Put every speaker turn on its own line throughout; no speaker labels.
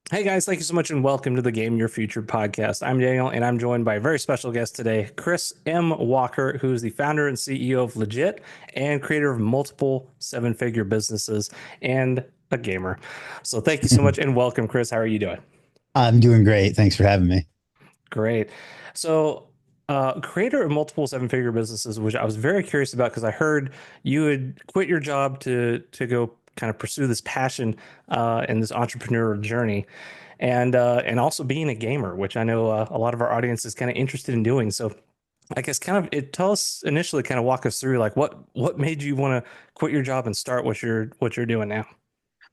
Hey guys, thank you so much and welcome to the Game Your Future podcast. I'm Daniel and I'm joined by a very special guest today, Chris M. Walker, who is the founder and CEO of Legit and creator of multiple seven-figure businesses and a gamer. So thank you so much and welcome, Chris. How are you doing?
I'm doing great. Thanks for having me.
Great. So, creator of multiple seven-figure businesses, which I was very curious about because I heard you had quit your job to go kind of pursue this passion and this entrepreneurial journey, and also being a gamer, which I know a lot of our audience is kind of interested in doing. So, I guess kind of tell us initially, kind of walk us through like what made you want to quit your job and start what you're doing now.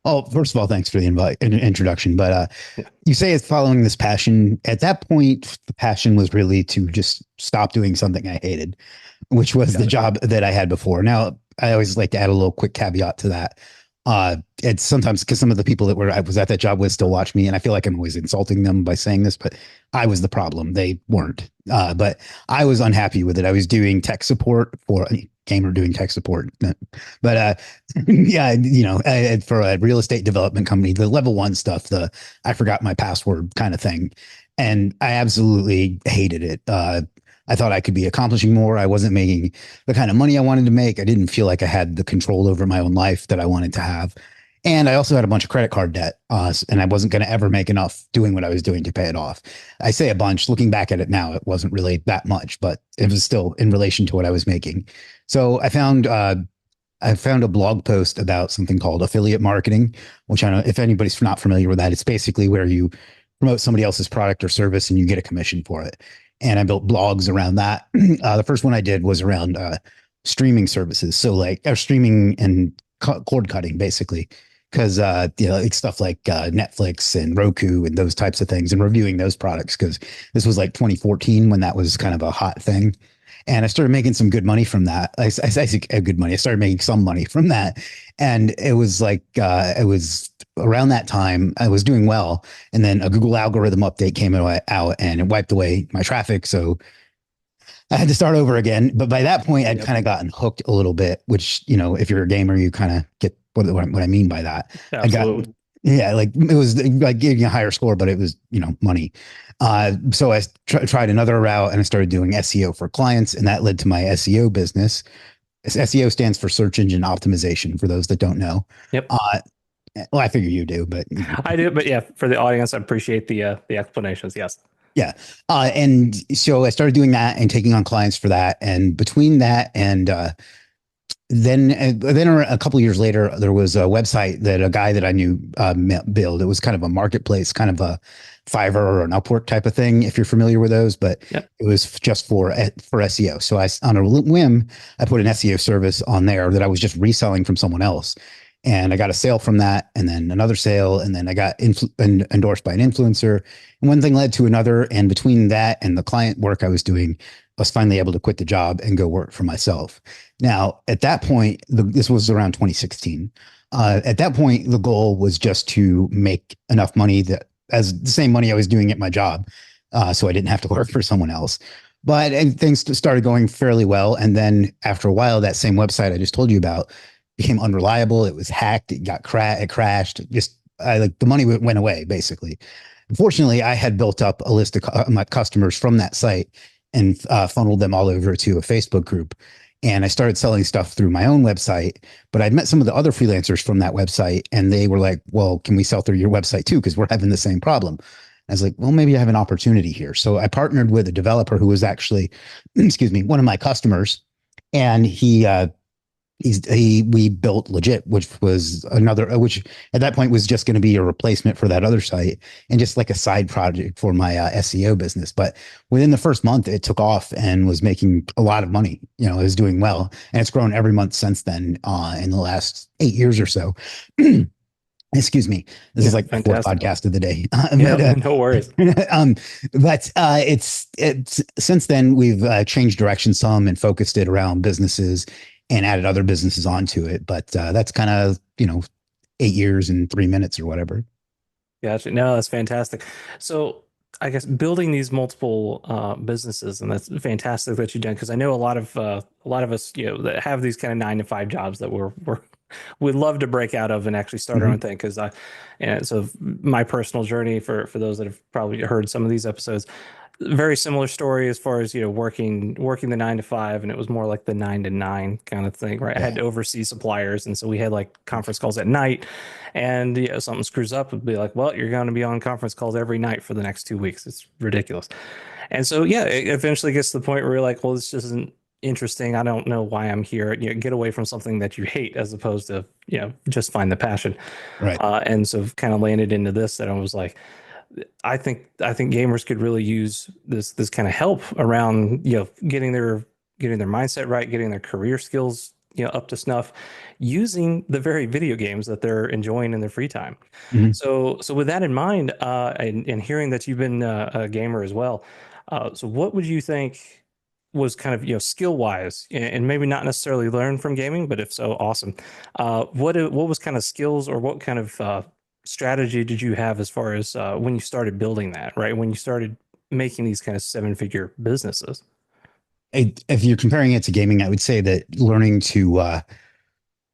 Oh, first of all, thanks for the invite and introduction. But
Yeah,
you say it's following this passion. At that point, the passion was really to just stop doing something I hated, which was the
got it.
job that I had before. Now, I always like to add a little quick caveat to that. It's sometimes because some of the people that I was at that job with still watch me, and I feel like I'm always insulting them by saying this, but I was the problem. They weren't. But I was unhappy with it. I was doing tech support for a gamer doing tech support, but yeah, for a real estate development company, the level one stuff, the I forgot my password kind of thing, and I absolutely hated it. I thought I could be accomplishing more. I wasn't making the kind of money I wanted to make. I didn't feel like I had the control over my own life that I wanted to have. And I also had a bunch of credit card debt, and I wasn't going to ever make enough doing what I was doing to pay it off. I say a bunch. Looking back at it now, it wasn't really that much, but it was still in relation to what I was making. So I found a blog post about something called affiliate marketing, which I don't know if anybody's not familiar with that. It's basically where you promote somebody else's product or service and you get a commission for it. And I built blogs around that. The first one I did was around streaming services. So like streaming and cord cutting, basically. Because it's stuff like Netflix and Roku and those types of things, and reviewing those products. Because this was like 2014 when that was kind of a hot thing, and I started making some good money from that. I say good money. I started making some money from that, and it was like it was around that time I was doing well, and then a Google algorithm update came out and it wiped away my traffic. So I had to start over again. But by that point, I'd
Yep,
kind of gotten hooked a little bit. Which if you're a gamer, you kind of get what I mean by that. I got
absolutely.
yeah, like it was like giving a higher score, but it was money. So I tried another route and I started doing SEO for clients, and that led to my SEO business. SEO stands for search engine optimization. For those that don't know,
Yep.
uh, well, I figure you do, but
I do, but yeah, for the audience, I appreciate the explanations. Yes.
yeah. And so I started doing that and taking on clients for that. And between that and then a couple of years later, there was a website that a guy that I knew built. It was kind of a marketplace, kind of a Fiverr or an Upwork type of thing, if you're familiar with those. But
Yep.
it was just for SEO. So on a whim, I put an SEO service on there that I was just reselling from someone else, and I got a sale from that, and then another sale, and then I got endorsed by an influencer, and one thing led to another. And between that and the client work I was doing, I was finally able to quit the job and go work for myself. Now, at that point, this was around 2016. At that point, the goal was just to make enough money that as the same money I was doing at my job, so I didn't have to work for someone else. But and things started going fairly well, and then after a while, that same website I just told you about became unreliable. It was hacked. It crashed. Just like the money went away basically. Fortunately, I had built up a list of my customers from that site and funneled them all over to a Facebook group. And I started selling stuff through my own website. But I'd met some of the other freelancers from that website, and they were like, "Well, can we sell through your website too? Because we're having the same problem." I was like, "Well, maybe I have an opportunity here." So I partnered with a developer who was actually, excuse me, one of my customers, and we built Legit, which was another, which at that point was just going to be a replacement for that other site and just like a side project for my SEO business. But within the first month, it took off and was making a lot of money. It was doing well, and it's grown every month since then. In the last 8 years or so. Excuse me, this is
Yeah.
like my fourth
Fantastic.
podcast of the day.
Yeah.
but
No worries.
um, it's since then we've changed direction some and focused it around businesses and added other businesses onto it. But that's kind of 8 years and 3 minutes or whatever.
Gotcha. No, that's fantastic. So I guess building these multiple businesses, and that's fantastic that you've done because I know a lot of us, that have these kind of 9 to 5 jobs that we're we'd love to break out of and actually start our own
Hmm.
thing because and so my personal journey for those that have probably heard some of these episodes, very similar story as far as working the 9 to 5, and it was more like the 9 to 9 kind of thing, right? I had
Yeah.
to oversee suppliers, and so we had like conference calls at night, and something screws up, it'd be like, well, you're going to be on conference calls every night for the next 2 weeks. It's ridiculous. And so, yeah, it eventually gets to the point where you're like, well, this just isn't interesting. I don't know why I'm here. Get away from something that you hate as opposed to, just find the passion.
Right.
And so kind of landed into this that I was like, I think gamers could really use this kind of help around, getting their mindset right, getting their career skills, up to snuff, using the very video games that they're enjoying in their free time.
Hmm.
So with that in mind, and hearing that you've been a gamer as well, so what would you think was kind of, skill wise, and maybe not necessarily learn from gaming, but if so, awesome. What was kind of skills, or what kind of strategy did you have as far as when you started building that, right? When you started making these kind of seven-figure businesses?
If you're comparing it to gaming, I would say that learning to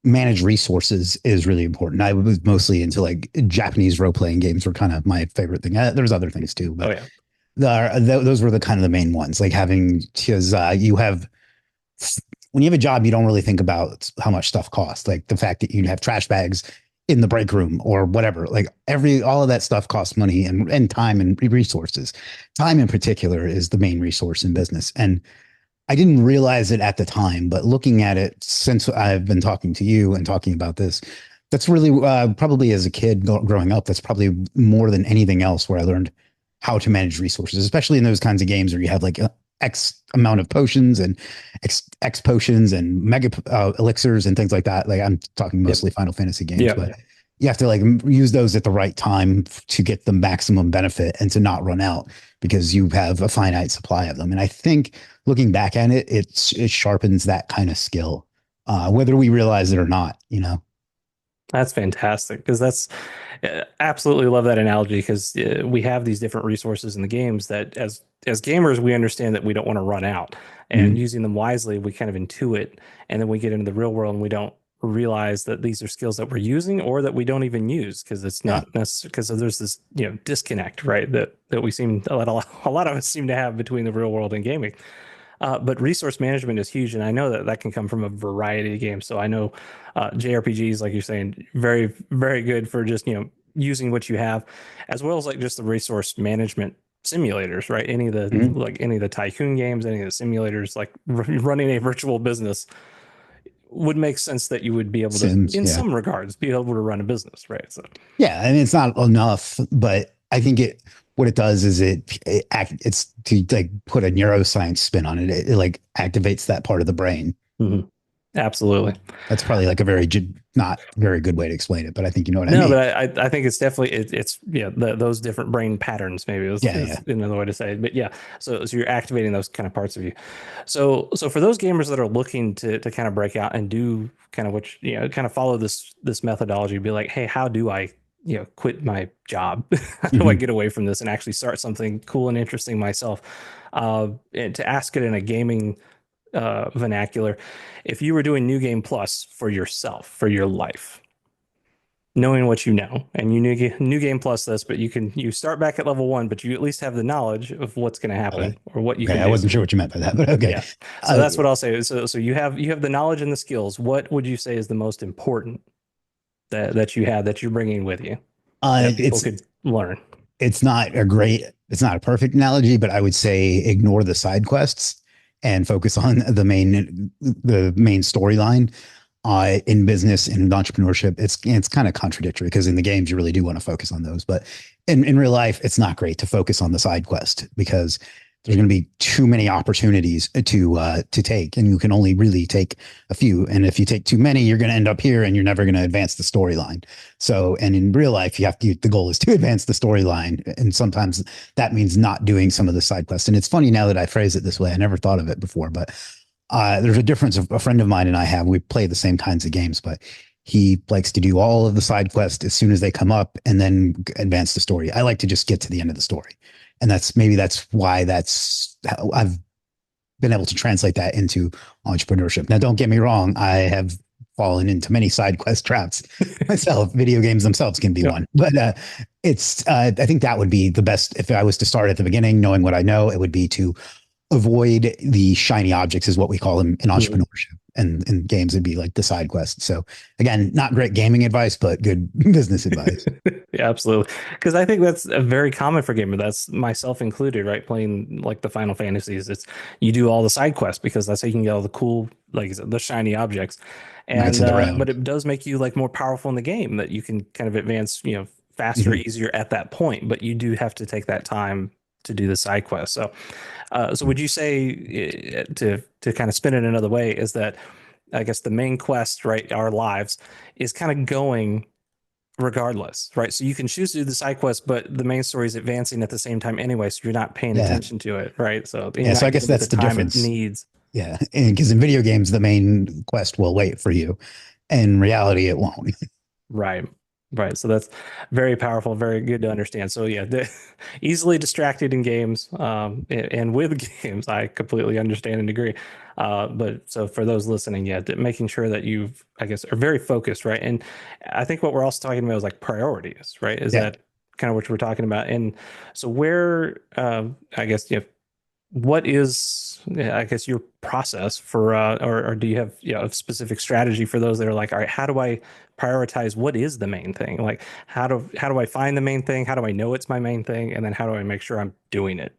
manage resources is really important. I was mostly into like Japanese role playing games were kind of my favorite thing. There's other things too,
Oh
but
yeah.
those were the kind of the main ones. Like having because you have when you have a job, you don't really think about how much stuff costs. Like the fact that you have trash bags in the break room or whatever. Like all of that stuff costs money and time and resources. Time in particular is the main resource in business. And I didn't realize it at the time, but looking at it since I've been talking to you and talking about this, that's really probably as a kid growing up, that's probably more than anything else where I learned how to manage resources, especially in those kinds of games where you have like X amount of potions and X potions and mega elixirs and things like that. Like I'm talking
Yep.
mostly Final Fantasy games,
Yep.
but you have to like use those at the right time to get the maximum benefit and to not run out because you have a finite supply of them. And I think looking back at it, it sharpens that kind of skill, whether we realize it or not. You know.
That's fantastic because that's absolutely love that analogy because we have these different resources in the games that as gamers we understand that we don't want to run out, and
Mhm.
using them wisely we kind of intuit, and then we get into the real world and we don't realize that these are skills that we're using or that we don't even use because it's
Yeah.
not necessary, because there's this disconnect, right, that we seem a lot of us seem to have between the real world and gaming. But resource management is huge, and I know that that can come from a variety of games. So I know JRPGs, like you're saying, very, very good for just using what you have, as well as like just the resource management simulators, right?
Mhm.
Any of the tycoon games, any of the simulators, like running a virtual business would make sense that you would be able to,
Sims.
in
Yeah.
some regards, be able to run a business, right? So,
Yeah. I mean, it's not enough, but I think what it does is it's to like put a neuroscience spin on it. It like activates that part of the brain.
mhm. Absolutely.
That's probably like a very not very good way to explain it, but I think you know what I
No,
mean.
but I think it's definitely it's those different brain patterns maybe
Yeah.
is
Yeah.
another way to say it. But yeah, so you're activating those kind of parts of you. So for those gamers that are looking to kind of break out and do kind of what kind of follow this methodology, be like, hey, how do I quit my job? How do I
Hmm.
get away from this and actually start something cool and interesting myself? And to ask it in a gaming vernacular, if you were doing New Game Plus for yourself for your life, knowing what you know, and you new game plus this, but you start back at level 1, but you at least have the knowledge of what's going to
Okay.
happen or what you
Okay.
can
I
do.
wasn't sure what you meant by that, but okay.
Yeah. So
Uh,
that's what I'll say. So you have the knowledge and the skills. What would you say is the most important that you have that you're bringing with you that people
it's
could learn?
it's not a perfect analogy, but I would say ignore the side quests and focus on the main storyline. In business and in entrepreneurship, it's kind of contradictory because in the games you really do want to focus on those, but in real life, it's not great to focus on the side quest because there's going to be too many opportunities to take, and you can only really take a few. And if you take too many, you're going to end up here, and you're never going to advance the storyline. So, and in real life, the goal is to advance the storyline, and sometimes that means not doing some of the side quests. And it's funny now that I phrase it this way. I never thought of it before, but there's a difference. A friend of mine and I we play the same kinds of games, but he likes to do all of the side quests as soon as they come up and then advance the story. I like to just get to the end of the story. And that's why that's how I've been able to translate that into entrepreneurship. Now, don't get me wrong. I have fallen into many side quest traps myself. Video games themselves can be
Yeah.
one, but it's I think that would be the best if I was to start at the beginning, knowing what I know. It would be to avoid the shiny objects, is what we call them in
Mhm.
entrepreneurship. And in games, it'd be like the side quests. So again, not great gaming advice, but good business advice.
Yeah, absolutely. Because I think that's a very common for gamer. That's myself included, right? Playing like the Final Fantasies. It's you do all the side quests because that's how you can get all the cool, like you said, the shiny objects.
Knights
And
of the
but
Round.
it does make you like more powerful in the game that you can kind of advance, faster,
Mhm.
easier at that point. But you do have to take that time to do the side quests. So would you say to kind of spin it another way is that I guess the main quest, right, our lives, is kind of going regardless, right? So you can choose to do the side quest, but the main story is advancing at the same time anyway, so you're not paying
Yeah.
attention to it, right? So you're
Yeah. So
not
I guess
giving it the
that's the
time it
difference.
needs.
Yeah. And because in video games, the main quest will wait for you. In reality, it won't.
Right. Right. So that's very powerful, very good to understand. So yeah, easily distracted in games, and with games, I completely understand and agree. But so for those listening, yeah, making sure that you've, I guess, are very focused, right? And I think what we're also talking about is like priorities, right? Is
Yeah.
that kind of what we're talking about? And so where, I guess, what is, yeah, I guess, your process for, or do you have, a specific strategy for those that are like, all right, how do I prioritize what is the main thing? Like, how do I find the main thing? How do I know it's my main thing? And then how do I make sure I'm doing it?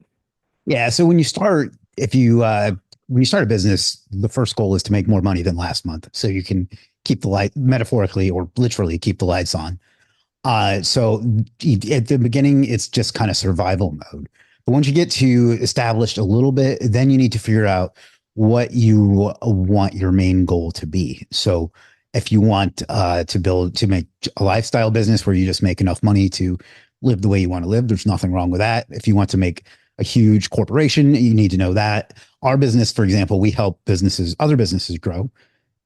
Yeah. So when you start, if you, when you start a business, the first goal is to make more money than last month. So you can keep the light, metaphorically or literally keep the lights on. So at the beginning, it's just kind of survival mode. But once you get to established a little bit, then you need to figure out what you want your main goal to be. So if you want to make a lifestyle business where you just make enough money to live the way you want to live, there's nothing wrong with that. If you want to make a huge corporation, you need to know that. Our business, for example, we help other businesses grow.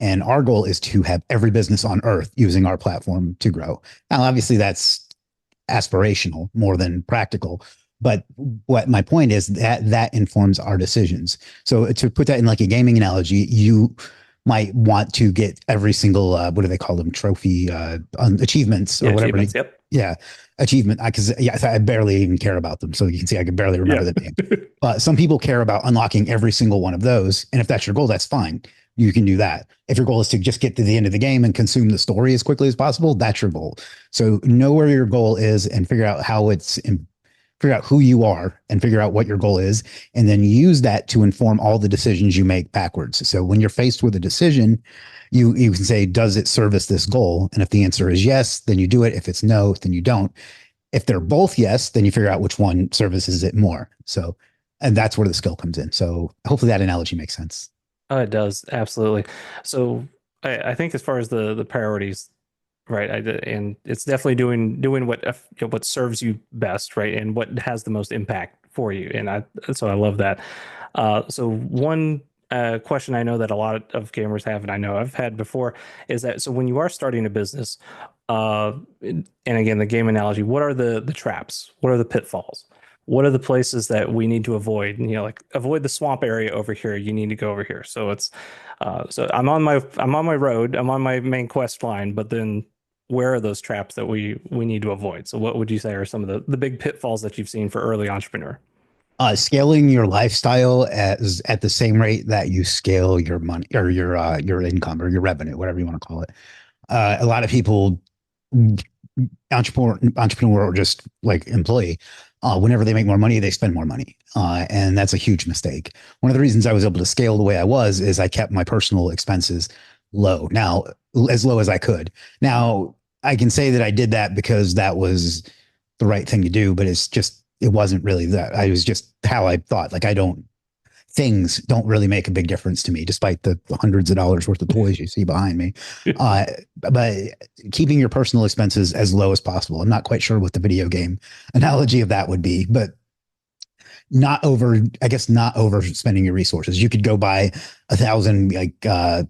And our goal is to have every business on earth using our platform to grow. Now, obviously, that's aspirational more than practical. But what my point is that informs our decisions. So to put that in like a gaming analogy, you might want to get every single what do they call them, trophy achievements
Yeah,
or whatever.
achievements. Yep.
Yeah, achievement. Because yeah, I barely even care about them. So you can see I can barely remember
Yeah.
the names. But some people care about unlocking every single one of those, and if that's your goal, that's fine. You can do that. If your goal is to just get to the end of the game and consume the story as quickly as possible, that's your goal. So know where your goal is and figure out who you are and figure out what your goal is, and then use that to inform all the decisions you make backwards. So when you're faced with a decision, you can say, does it service this goal? And if the answer is yes, then you do it. If it's no, then you don't. If they're both yes, then you figure out which one services it more. So, and that's where the skill comes in. So hopefully that analogy makes sense.
Oh, it does. Absolutely. So I think as far as the priorities, right? And it's definitely doing what serves you best, right? And what has the most impact for you. And so I love that. So one question I know that a lot of gamers have, and I know I've had before, is that so when you are starting a business, and again the game analogy, what are the traps? What are the pitfalls? What are the places that we need to avoid? And, like avoid the swamp area over here. You need to go over here. So it's so I'm on my road. I'm on my main quest line, but then where are those traps that we need to avoid? So what would you say are some of the big pitfalls that you've seen for early entrepreneur?
Scaling your lifestyle as at the same rate that you scale your money or your income or your revenue, whatever you want to call it. A lot of people, entrepreneur or just like employee, whenever they make more money, they spend more money, and that's a huge mistake. One of the reasons I was able to scale the way I was is I kept my personal expenses low. Now, as low as I could. Now, I can say that I did that because that was the right thing to do, but it wasn't really that. I was just how I thought. Like things don't really make a big difference to me, despite the hundreds of dollars worth of toys you see behind me. Uh, but keeping your personal expenses as low as possible. I'm not quite sure what the video game analogy of that would be, but I guess not overspending your resources. You could go buy 1,000 like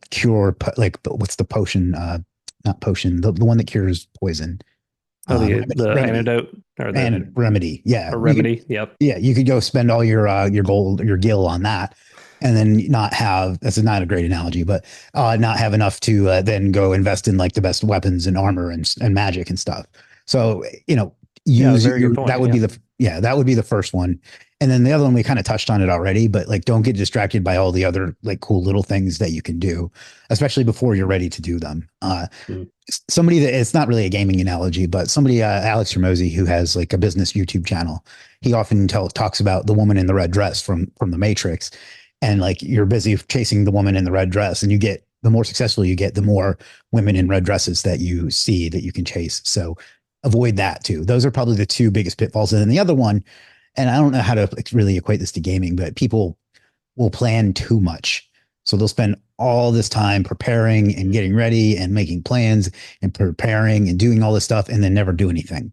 cure, like what's the potion? Not potion, the one that cures poison.
Oh, the
Remedy
antidote or
and remedy. Yeah,
remedy. Yep.
you could go spend all your gold, your gil on that, and then not have, that's not a great analogy, but not have enough to then go invest in like the best weapons and armor and magic and stuff. So,
Yeah,
use
very good
your,
point.
that would
Yeah.
be yeah, that would be the first one. And then the other one, we kind of touched on it already, but like, don't get distracted by all the other like cool little things that you can do, especially before you're ready to do them.
Mm.
Somebody that, it's not really a gaming analogy, but somebody, Alex Ramosi, who has like a business YouTube channel, he often talks about the woman in the red dress from the Matrix. And like, you're busy chasing the woman in the red dress, and you get, the more successful you get, the more women in red dresses that you see that you can chase. So avoid that too. Those are probably the two biggest pitfalls. And then the other one, and I don't know how to really equate this to gaming, but people will plan too much. So they'll spend all this time preparing and getting ready and making plans and preparing and doing all this stuff and then never do anything.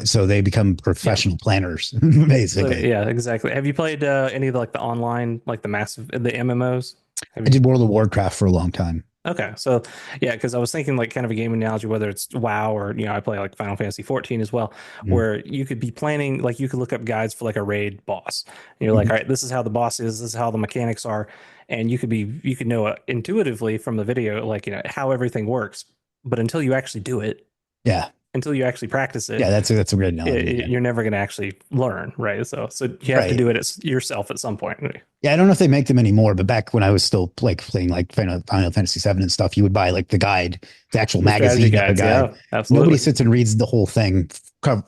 So they become
Yeah.
professional planners,
So
basically.
yeah, exactly. Have you played any of the, like the online, like the massive, the MMOs? Have
I
you?
did World of Warcraft for a long time.
Okay, so yeah, because I was thinking like kind of a game analogy, whether it's WoW or I play like Final Fantasy 14 as well,
Mm-hmm.
where you could be planning, like you could look up guides for like a raid boss, and you're like,
Mm-hmm.
all right, this is how the boss is, this is how the mechanics are, and you could know intuitively from the video, like how everything works, but until you actually do it,
Yeah.
until you actually practice
Yeah.
it,
That's a great analogy. Yeah.
you're never going to actually learn, right? So you have to
Right.
do it yourself at some point.
Yeah, I don't know if they make them anymore, but back when I was still like playing like Final Fantasy 7 and stuff, you would buy like the guide, the actual
The strategy
magazine of the
guides,
guide.
yeah,
Nobody
absolutely.
sits and reads the whole thing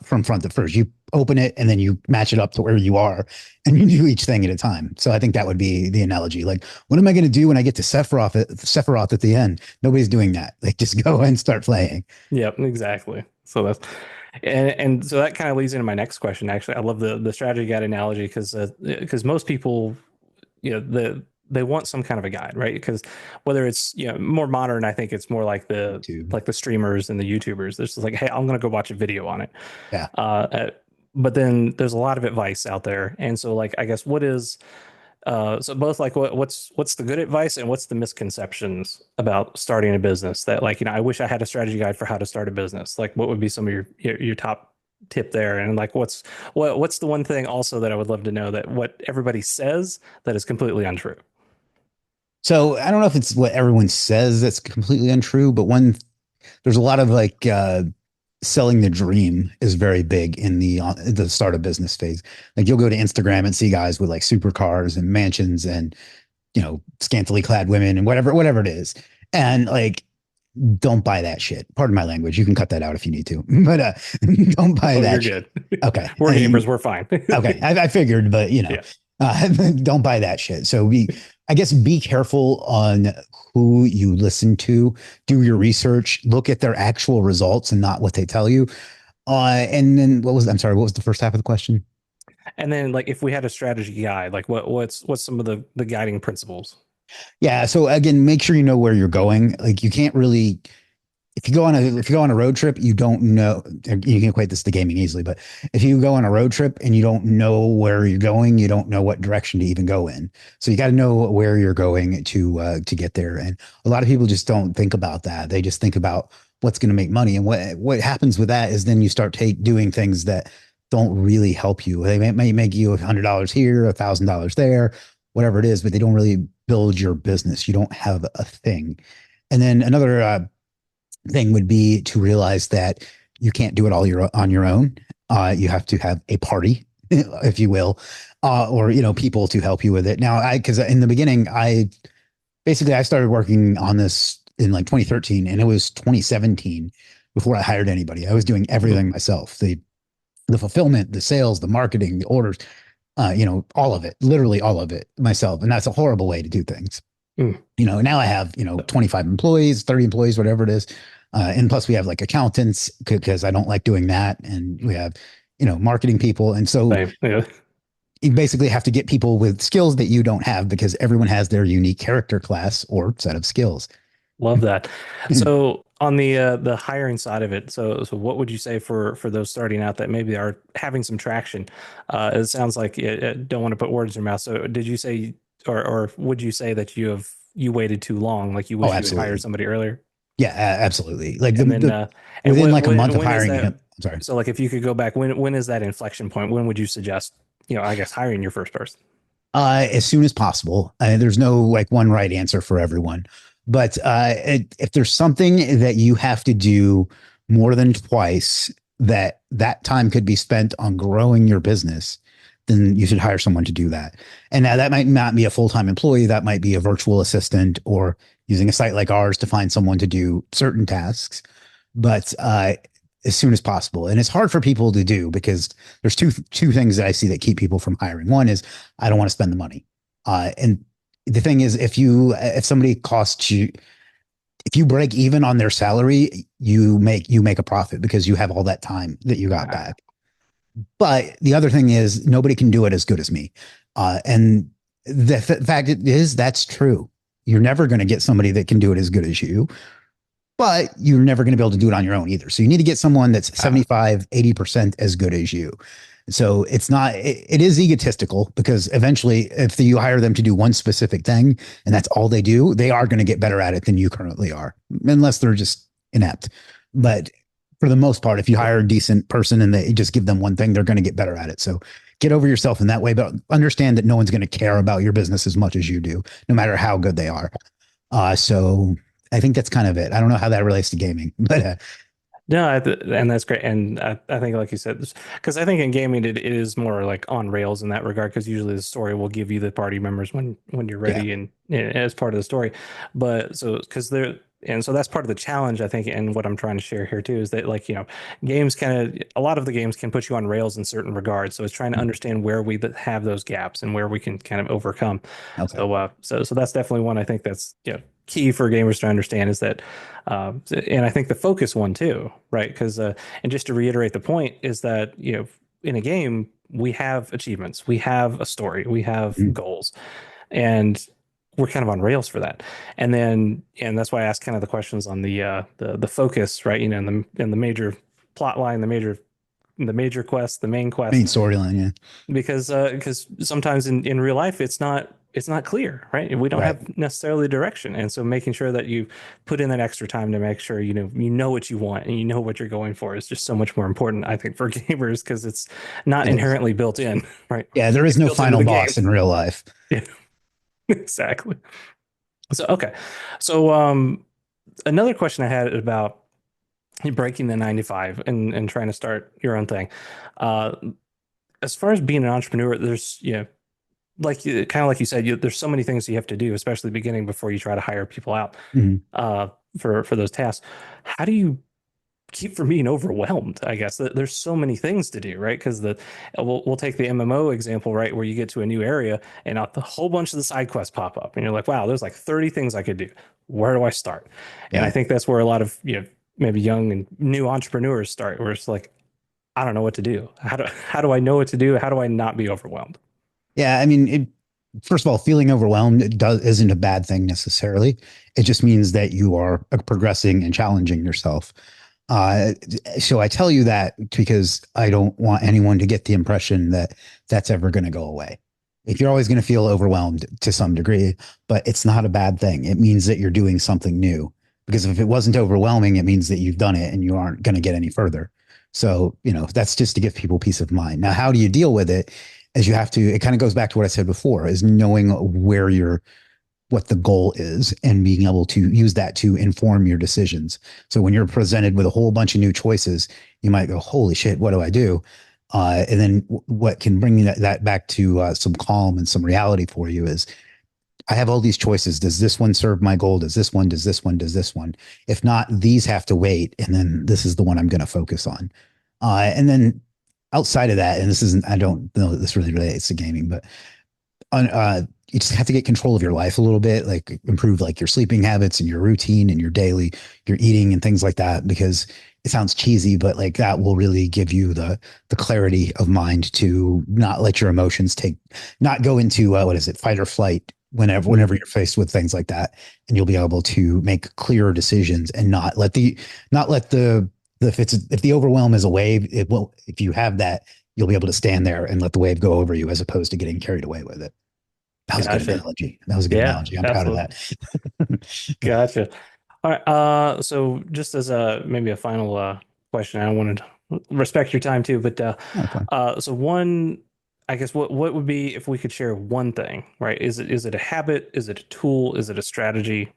from front to first. You open it and then you match it up to where you are, and you do each thing at a time. So I think that would be the analogy. Like, what am I going to do when I get to Sephiroth at the end? Nobody's doing that. Like, just go and start playing.
Yep, exactly. So that's and so that kind of leads into my next question. Actually, I love the strategy guide analogy because most people, they want some kind of a guide, right? Because whether it's more modern, I think it's more
YouTube.
like the streamers and the YouTubers. There's just like, hey, I'm gonna go watch a video on it.
Yeah.
Uh, uh, but then there's a lot of advice out there, and so like I guess what is so both like what's the good advice and what's the misconceptions about starting a business that like I wish I had a strategy guide for how to start a business. Like what would be some of your top tip there, and like what's the one thing also that I would love to know that what everybody says that is completely untrue.
So I don't know if it's what everyone says that's completely untrue, but there's a lot of like selling the dream is very big in the startup business phase. Like, you'll go to Instagram and see guys with like supercars and mansions and scantily clad women and whatever it is, and like, don't buy that shit. Pardon my language. You can cut that out if you need to, but don't buy
Oh, you're
that shit.
good.
Okay.
We're gamers, we're fine.
Okay, I figured, but
Yeah.
don't buy that shit. So I guess, be careful on who you listen to. Do your research. Look at their actual results and not what they tell you. And then I'm sorry, what was the first half of the question?
And then like if we had a strategy guide, like what's some of the guiding principles?
Yeah. So again, make sure you know where you're going. Like, you can't really, if you go on a road trip, you don't know, you can equate this to gaming easily, but if you go on a road trip and you don't know where you're going, you don't know what direction to even go in. So you got to know where you're going to get there. And a lot of people just don't think about that. They just think about what's going to make money. And what happens with that is then you start doing things that don't really help you. They may make you $100 here, $1,000 there, whatever it is, but they don't really build your business. You don't have a thing. And then another thing would be to realize that you can't do it all on your own. You have to have a party, if you will, or people to help you with it. Now, because in the beginning, I started working on this in like 2013, and it was 2017 before I hired anybody. I was doing everything myself. The fulfillment, the sales, the marketing, the orders, all of it, literally all of it myself. And that's a horrible way to do things.
Mm.
Now I have, 25 employees, 30 employees, whatever it is. And plus we have like accountants because I don't like doing that. And we have, marketing people. And so
Same. Yeah.
you basically have to get people with skills that you don't have because everyone has their unique character class or set of skills.
Love that. So on the hiring side of it, so what would you say for those starting out that maybe are having some traction? It sounds like don't want to put words in your mouth. So did you say or would you say that you waited too long, like you
Oh,
wish you had hired
absolutely.
somebody earlier?
Yeah, absolutely. Like
And then and
within like a month of
when is
hiring
that?
him. I'm sorry.
So like if you could go back, when is that inflection point? When would you suggest, I guess hiring your first person?
As soon as possible. There's no like one right answer for everyone, but if there's something that you have to do more than twice, that time could be spent on growing your business, then you should hire someone to do that. And now that might not be a full-time employee. That might be a virtual assistant or using a site like ours to find someone to do certain tasks. But as soon as possible. And it's hard for people to do because there's two things that I see that keep people from hiring. One is I don't want to spend the money. And the thing is, if somebody costs you, if you break even on their salary, you make a profit because you have all that time that you got
Uh,
back. But the other thing is nobody can do it as good as me. And the fact is that's true. You're never going to get somebody that can do it as good as you, but you're never going to be able to do it on your own either. So you need to get someone that's
uh,
75, 80% as good as you. So it's not, it is egotistical because eventually, if you hire them to do one specific thing and that's all they do, they are going to get better at it than you currently are, unless they're just inept. But for the most part, if you hire a decent person and they just give them one thing, they're going to get better at it. So get over yourself in that way, but understand that no one's going to care about your business as much as you do, no matter how good they are. So I think that's kind of it. I don't know how that relates to gaming, but
No, and that's great. And I think, like you said, because I think in gaming it is more like on rails in that regard. Because usually the story will give you the party members when you're
yeah,
ready and as part of the story. But so because they're and so that's part of the challenge I think, and what I'm trying to share here too is that like games kind of a lot of the games can put you on rails in certain regards. So it's trying to understand where we have those gaps and where we can kind of overcome.
okay,
So that's definitely one I think that's key for gamers to understand is that and I think the focus one too, right? Because and just to reiterate the point is that in a game we have achievements, we have a story, we have
mm,
goals, and we're kind of on rails for that. And that's why I asked kind of the questions on the focus, right? In the major plot line, the major quest, the main
main
quest,
storyline, yeah,
because sometimes in real life it's not clear, right? We don't
right.
have necessarily direction, and so making sure that you put in that extra time to make sure you know what you want and you know what you're going for is just so much more important, I think, for gamers because it's not
It is.
inherently built in, right?
Yeah, there is
It's
no
built into
final
the game.
boss in real life.
Yeah, exactly. So okay, so another question I had about breaking the 9 to 5 and trying to start your own thing. Uh, as far as being an entrepreneur, there's like kind of like you said, there's so many things you have to do, especially beginning before you try to hire people out
Mhm.
uh, for those tasks. How do you keep from being overwhelmed? I guess there's so many things to do, right? Because we'll take the MMO example, right, where you get to a new area and a whole bunch of the side quests pop up, and you're like, wow, there's like 30 things I could do. Where do I start? And I
Yeah.
think that's where a lot of maybe young and new entrepreneurs start, where it's like, I don't know what to do. How do I know what to do? How do I not be overwhelmed?
Yeah, I mean, first of all, feeling overwhelmed isn't a bad thing necessarily. It just means that you are progressing and challenging yourself. Uh, so I tell you that because I don't want anyone to get the impression that that's ever going to go away. If you're always going to feel overwhelmed to some degree, but it's not a bad thing. It means that you're doing something new. Because if it wasn't overwhelming, it means that you've done it and you aren't going to get any further. So, that's just to give people peace of mind. Now, how do you deal with it? As you have to, it kind of goes back to what I said before, is knowing what the goal is and being able to use that to inform your decisions. So when you're presented with a whole bunch of new choices, you might go, holy shit, what do I do? And then what can bring that back to some calm and some reality for you is I have all these choices. Does this one serve my goal? Does this one, does this one, does this one? If not, these have to wait. And then this is the one I'm going to focus on. And then outside of that, and this isn't, I don't know that this really relates to gaming, but you just have to get control of your life a little bit, like improve like your sleeping habits and your routine and your eating and things like that, because it sounds cheesy, but like that will really give you the clarity of mind to not let your emotions not go into what is it, fight or flight whenever
Mhm.
you're faced with things like that, and you'll be able to make clearer decisions and not let the if the overwhelm is a wave, it will if you have that, you'll be able to stand there and let the wave go over you as opposed to getting carried away with it. That was a good
Gotcha.
analogy. That was a good
Yeah,
analogy. I'm proud of
absolutely.
that.
Gotcha. All right. So just as a maybe a final question, I wanted to respect your time too, but
Oh, fine.
so one, I guess what would be if we could share one thing, right? Is it a habit? Is it a tool? Is it a strategy?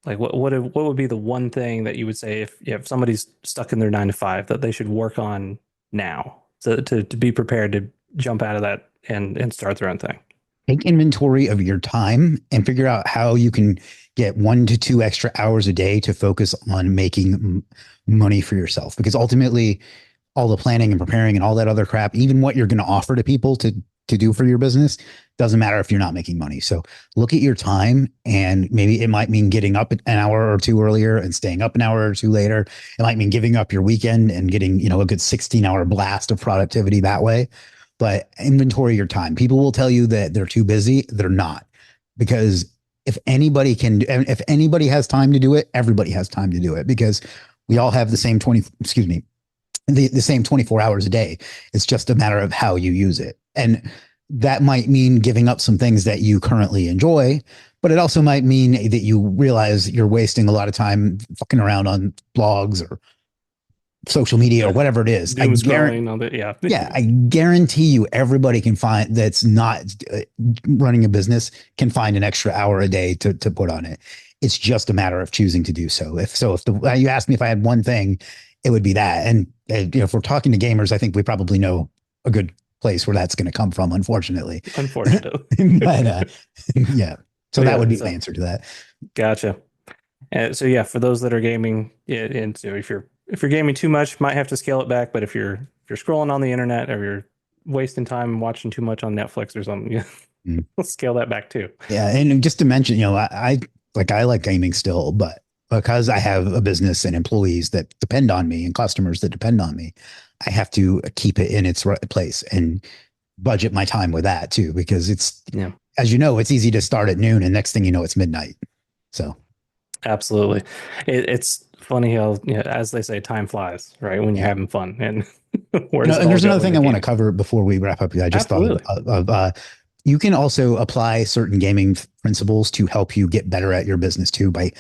Like what would be the one thing that you would say if somebody's stuck in their 9 to 5 that they should work on now to be prepared to jump out of that and start their own thing?
Take inventory of your time and figure out how you can get 1 to 2 extra hours a day to focus on making money for yourself. Because ultimately, all the planning and preparing and all that other crap, even what you're going to offer to people to do for your business, doesn't matter if you're not making money. So look at your time, and maybe it might mean getting up an hour or two earlier and staying up an hour or two later. It might mean giving up your weekend and getting, a good 16-hour blast of productivity that way. But inventory your time. People will tell you that they're too busy. They're not, because if anybody has time to do it, everybody has time to do it, because we all have the same 20, excuse me, the same 24 hours a day. It's just a matter of how you use it. And that might mean giving up some things that you currently enjoy, but it also might mean that you realize you're wasting a lot of time fucking around on blogs or social media or
Yeah.
whatever it is.
Doom scrolling, all that. Yeah.
Yeah, I guarantee you everybody can find that's not running a business can find an extra hour a day to put on it. It's just a matter of choosing to do so. If you asked me if I had one thing, it would be that. And if we're talking to gamers, I think we probably know a good place where that's going to come from, unfortunately.
Unfortunately.
But yeah, so
But
that
yeah,
would be my
so
answer to that.
gotcha. So yeah, for those that are gaming, yeah, and so if you're gaming too much, might have to scale it back. But if you're scrolling on the internet or you're wasting time watching too much on Netflix or something, yeah,
Mm.
we'll scale that back too.
Yeah, and just to mention, I like gaming still, but because I have a business and employees that depend on me and customers that depend on me, I have to keep it in its right place and budget my time with that too, because
Yeah,
as you know, it's easy to start at noon and next thing you know, it's midnight. So
absolutely. It's funny how, as they say, time flies, right? When you're
yeah.
having fun, and where does it
And
all
there's
go
another
in
thing
the
I want to
gaming?
cover before we wrap up. I just thought
Absolutely.
you can also apply certain gaming principles to help you get better at your business too by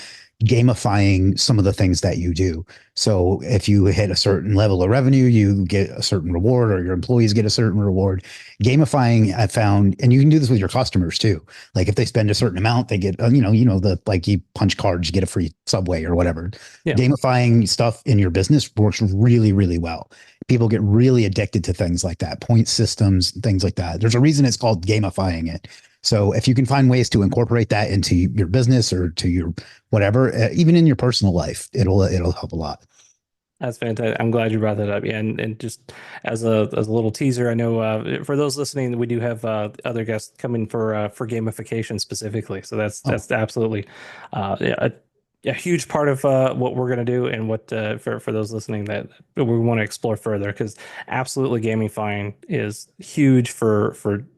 gamifying some of the things that you do. So if you hit a certain level of revenue, you get a certain reward, or your employees get a certain reward. Gamifying, I found, and you can do this with your customers too. Like if they spend a certain amount, they get, the like you punch cards, you get a free Subway or whatever.
Yeah.
Gamifying stuff in your business works really, really well. People get really addicted to things like that, point systems, things like that. There's a reason it's called gamifying it. So if you can find ways to incorporate that into your business or to your whatever, even in your personal life, it'll help a lot.
That's fantastic. I'm glad you brought that up. Yeah, and just as a little teaser, I know for those listening, we do have other guests coming for gamification specifically. So that's
Oh,
that's absolutely yeah, a huge part of what we're going to do, and what for those listening that we want to explore further, because absolutely gamifying is huge for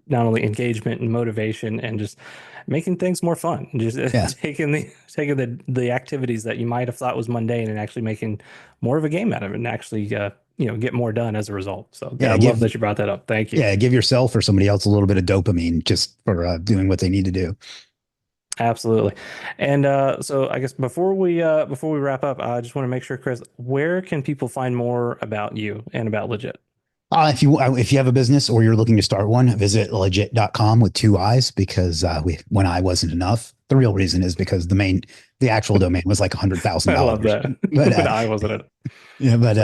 not only engagement and motivation and just making things more fun. Just
yeah,
taking the activities that you might have thought was mundane and actually making more of a game out of it, and actually get more done as a result. So yeah, I
yeah.
love that you brought that up. Thank you.
Give yourself or somebody else a little bit of dopamine just for doing what they need to do.
Absolutely. And so I guess before we wrap up, I just want to make sure, Chris, where can people find more about you and about Legit?
If you have a business or you're looking to start one, visit legit.com with two eyes, because when I wasn't enough. The real reason is because the actual domain was like
I love
$100,000.
that.
But
When I wasn't it.
yeah, but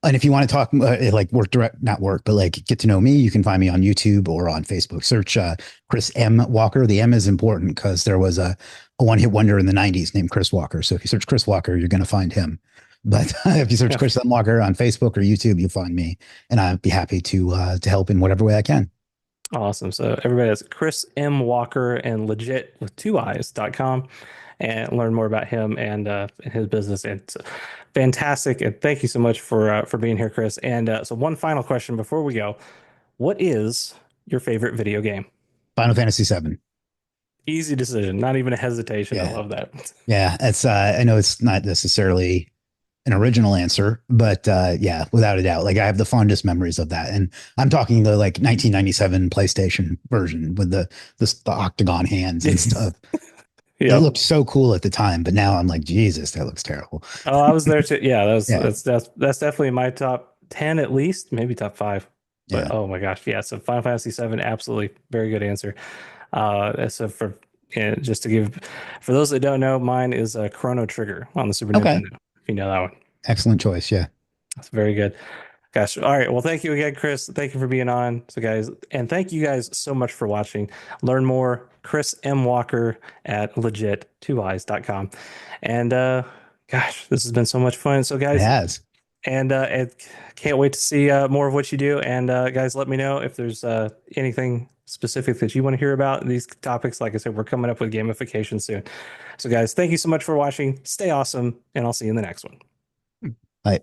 and if you want to talk like work direct, not work, but like get to know me, you can find me on YouTube or on Facebook. Search Chris M. Walker. The M is important because there was a one hit wonder in the 90s named Chris Walker. So if you search Chris Walker, you're going to find him. But if you search
Yeah.
Chris M. Walker on Facebook or YouTube, you'll find me, and I'd be happy to help in whatever way I can.
Awesome. So everybody, that's Chris M. Walker and legit with 2 eyes.com, and learn more about him and his business. It's fantastic. And thank you so much for being here, Chris. And so one final question before we go. What is your favorite video game?
Final Fantasy VII.
Easy decision, not even a hesitation. I
Yeah,
love that.
yeah. It's I know it's not necessarily an original answer, but yeah, without a doubt, like I have the fondest memories of that. And I'm talking the like 1997 PlayStation version with the octagon hands and stuff. It
Yep.
looked so cool at the time, but now I'm like, Jesus, that looks terrible.
Oh, I was there too. Yeah, that's
Yeah,
that's that's that's definitely my top 10 at least, maybe top 5. But
Yeah.
oh my gosh, yeah. So Final Fantasy VII, absolutely very good answer. So for just to give for those that don't know, mine is a Chrono Trigger on the Super
Okay.
Nintendo. If you know that one,
Excellent choice. Yeah.
that's very good. Gosh. All right. Well, thank you again, Chris. Thank you for being on. So, guys, and thank you guys so much for watching. Learn more, Chris M. Walker at legit2eyes.com. And gosh, this has been so much fun. So,
It
guys,
has.
and can't wait to see more of what you do. And guys, let me know if there's anything specific that you want to hear about these topics. Like I said, we're coming up with gamification soon. So, guys, thank you so much for watching. Stay awesome, and I'll see you in the next one.
Bye.